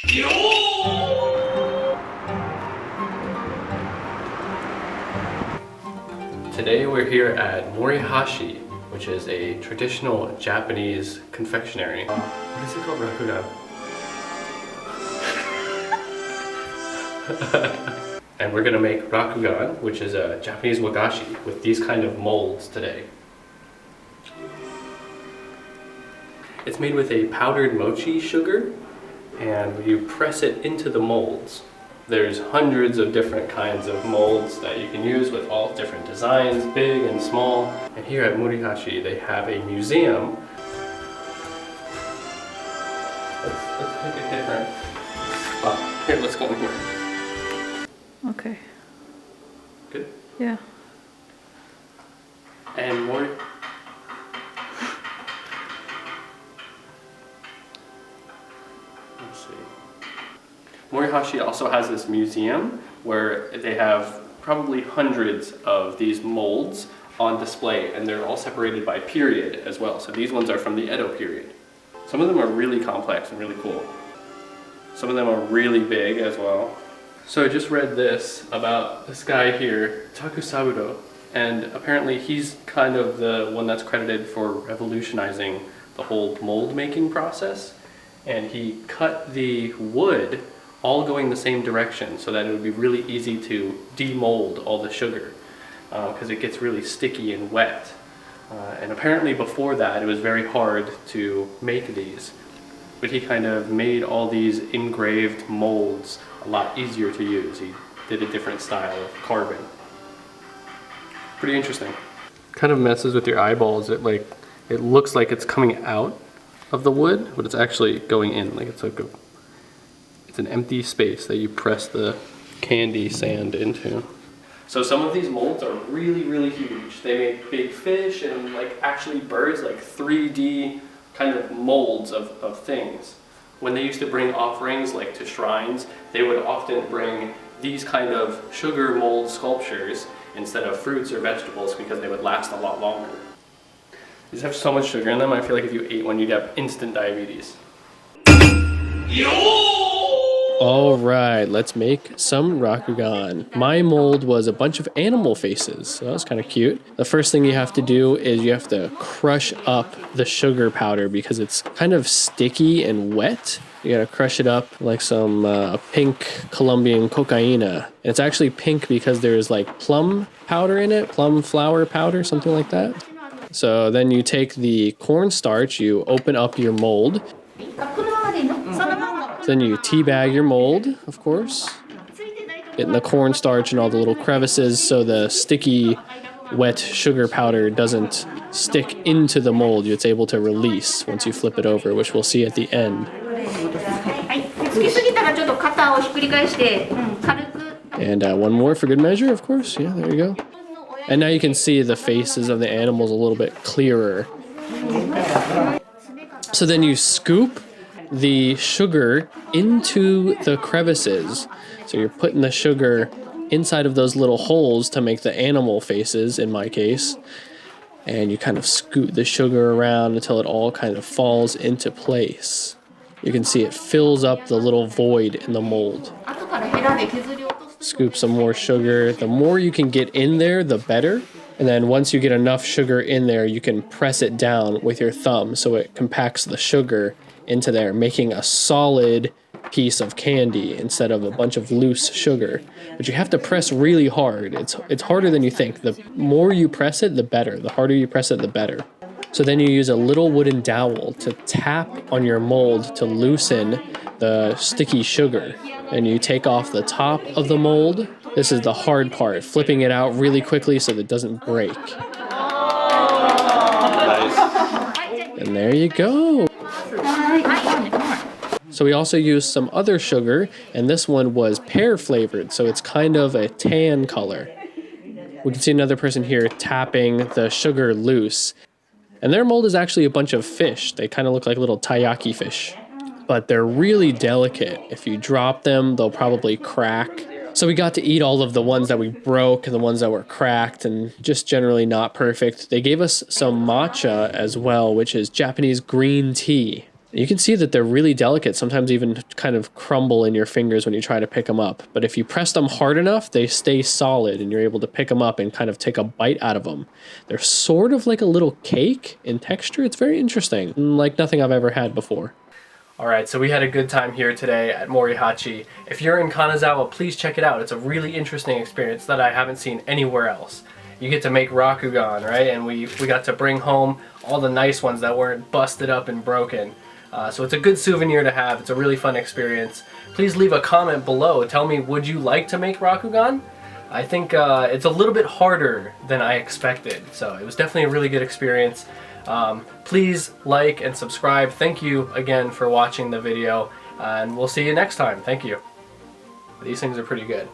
Today we're here at Morihachi, which is a traditional Japanese confectionery. What is it called? Rakugan. And we're gonna make rakugan, which is a Japanese wagashi, with these kind of molds today. It's made with a powdered mochi sugar, and you press it into the molds. There's hundreds of different kinds of molds that you can use with all different designs, big and small. And here at Morihachi, they have a museum. Let's pick a different spot. Here, let's go in here. Okay. Good? Yeah. And more. Let's see. Morihachi also has this museum where they have probably hundreds of these molds on display, and they're all separated by period as well. So these ones are from the Edo period. Some of them are really complex and really cool. Some of them are really big as well. So I just read this about this guy here, Takusaburo, and apparently he's kind of the one that's credited for revolutionizing the whole mold making process. And he cut the wood all going the same direction so that it would be really easy to demold all the sugar because it gets really sticky and wet. And apparently before that it was very hard to make these, but he kind of made all these engraved molds a lot easier to use. He did a different style of carving. Pretty interesting. Kind of messes with your eyeballs. It looks like it's coming out of the wood, but it's actually going in. It's an empty space that you press the candy sand into. So some of these molds are really, really huge. They make big fish and actually birds, 3D kind of molds of things. When they used to bring offerings to shrines, they would often bring these kind of sugar mold sculptures instead of fruits or vegetables because they would last a lot longer. These have so much sugar in them, I feel like if you ate one, you'd have instant diabetes. All right, let's make some rakugan. My mold was a bunch of animal faces, so that was kind of cute. The first thing you have to do is you have to crush up the sugar powder because it's kind of sticky and wet. You gotta crush it up like some pink Colombian cocaina. And it's actually pink because there's plum powder in it, plum flower powder, something like that. So then you take the cornstarch, you open up your mold. Then you teabag your mold, of course. Getting the cornstarch and all the little crevices so the sticky, wet sugar powder doesn't stick into the mold. It's able to release once you flip it over, which we'll see at the end. And one more for good measure, of course. Yeah, there you go. And now you can see the faces of the animals a little bit clearer. So then you scoop the sugar into the crevices. So you're putting the sugar inside of those little holes to make the animal faces, in my case. And you kind of scoot the sugar around until it all kind of falls into place. You can see it fills up the little void in the mold. Scoop some more sugar. The more you can get in there, the better. And then once you get enough sugar in there, you can press it down with your thumb so it compacts the sugar into there, making a solid piece of candy instead of a bunch of loose sugar. But you have to press really hard. It's harder than you think. The more you press it, the better. The harder you press it, the better. So then you use a little wooden dowel to tap on your mold to loosen the sticky sugar. And you take off the top of the mold. This is the hard part, flipping it out really quickly so that it doesn't break. Nice. And there you go. So we also used some other sugar, and this one was pear flavored, so it's kind of a tan color. We can see another person here tapping the sugar loose. And their mold is actually a bunch of fish. They kind of look like little taiyaki fish. But they're really delicate. If you drop them, they'll probably crack. So we got to eat all of the ones that we broke and the ones that were cracked and just generally not perfect. They gave us some matcha as well, which is Japanese green tea. You can see that they're really delicate, sometimes even kind of crumble in your fingers when you try to pick them up. But if you press them hard enough, they stay solid and you're able to pick them up and kind of take a bite out of them. They're sort of like a little cake in texture. It's very interesting, like nothing I've ever had before. All right, so we had a good time here today at Morihachi. If you're in Kanazawa, please check it out. It's a really interesting experience that I haven't seen anywhere else. You get to make rakugan, right? And we got to bring home all the nice ones that weren't busted up and broken. So it's a good souvenir to have. It's a really fun experience. Please leave a comment below. Tell me, would you like to make rakugan? I think it's a little bit harder than I expected. So it was definitely a really good experience. Please like and subscribe. Thank you again for watching the video. And we'll see you next time. Thank you. These things are pretty good.